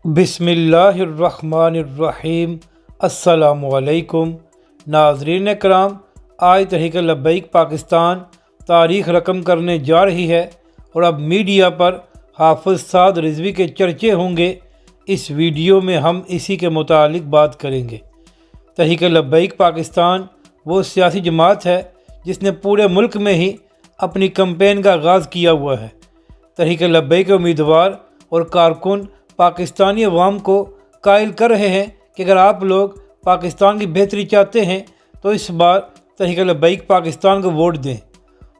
بسم اللہ الرحمن الرحیم۔ السلام علیکم ناظرین کرام، آج تحریک لبیک پاکستان تاریخ رقم کرنے جا رہی ہے اور اب میڈیا پر حافظ سعد رضوی کے چرچے ہوں گے۔ اس ویڈیو میں ہم اسی کے متعلق بات کریں گے۔ تحریک لبیک پاکستان وہ سیاسی جماعت ہے جس نے پورے ملک میں ہی اپنی کمپین کا آغاز کیا ہوا ہے۔ تحریک لبیک کے امیدوار اور کارکن پاکستانی عوام کو قائل کر رہے ہیں کہ اگر آپ لوگ پاکستان کی بہتری چاہتے ہیں تو اس بار تحریک لبیک پاکستان کو ووٹ دیں۔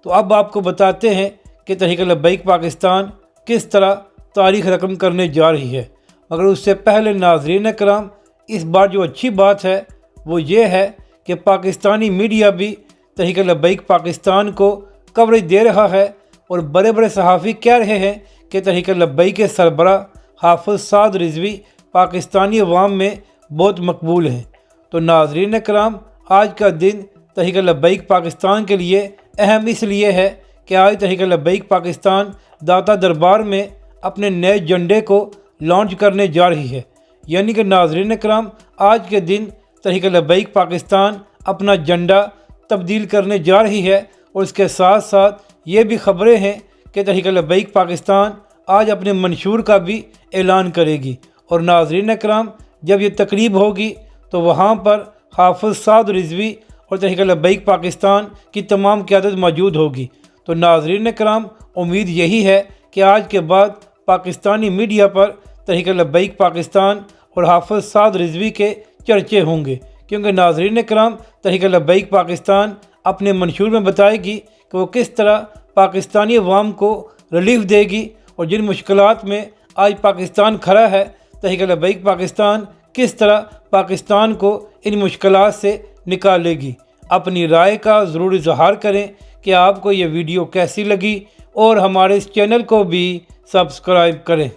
تو اب آپ کو بتاتے ہیں کہ تحریک لبیک پاکستان کس طرح تاریخ رقم کرنے جا رہی ہے، مگر اس سے پہلے ناظرین کرام، اس بار جو اچھی بات ہے وہ یہ ہے کہ پاکستانی میڈیا بھی تحریک لبیک پاکستان کو کوریج دے رہا ہے اور بڑے بڑے صحافی کہہ رہے ہیں کہ تحریک لبیک کے سربراہ حافظ سعد رضوی پاکستانی عوام میں بہت مقبول ہیں۔ تو ناظرین کرام، آج کا دن تحریک لبیک پاکستان کے لیے اہم اس لیے ہے کہ آج تحریک لبیک پاکستان داتا دربار میں اپنے نئے جھنڈے کو لانچ کرنے جا رہی ہے۔ یعنی کہ ناظرین کرام، آج کے دن تحریک لبیک پاکستان اپنا جھنڈا تبدیل کرنے جا رہی ہے، اور اس کے ساتھ ساتھ یہ بھی خبریں ہیں کہ تحریک لبیک پاکستان آج اپنے منشور کا بھی اعلان کرے گی۔ اور ناظرین کرام، جب یہ تقریب ہوگی تو وہاں پر حافظ سعد رضوی اور تحریک لبیک پاکستان کی تمام قیادت موجود ہوگی۔ تو ناظرین کرام، امید یہی ہے کہ آج کے بعد پاکستانی میڈیا پر تحریک لبیک پاکستان اور حافظ سعد رضوی کے چرچے ہوں گے، کیونکہ ناظرین کرام، تحریک لبیک پاکستان اپنے منشور میں بتائے گی کہ وہ کس طرح پاکستانی عوام کو ریلیف دے گی، اور جن مشکلات میں آج پاکستان کھڑا ہے، تحریک لبیک پاکستان کس طرح پاکستان کو ان مشکلات سے نکالے گی۔ اپنی رائے کا ضرور اظہار کریں کہ آپ کو یہ ویڈیو کیسی لگی، اور ہمارے اس چینل کو بھی سبسکرائب کریں۔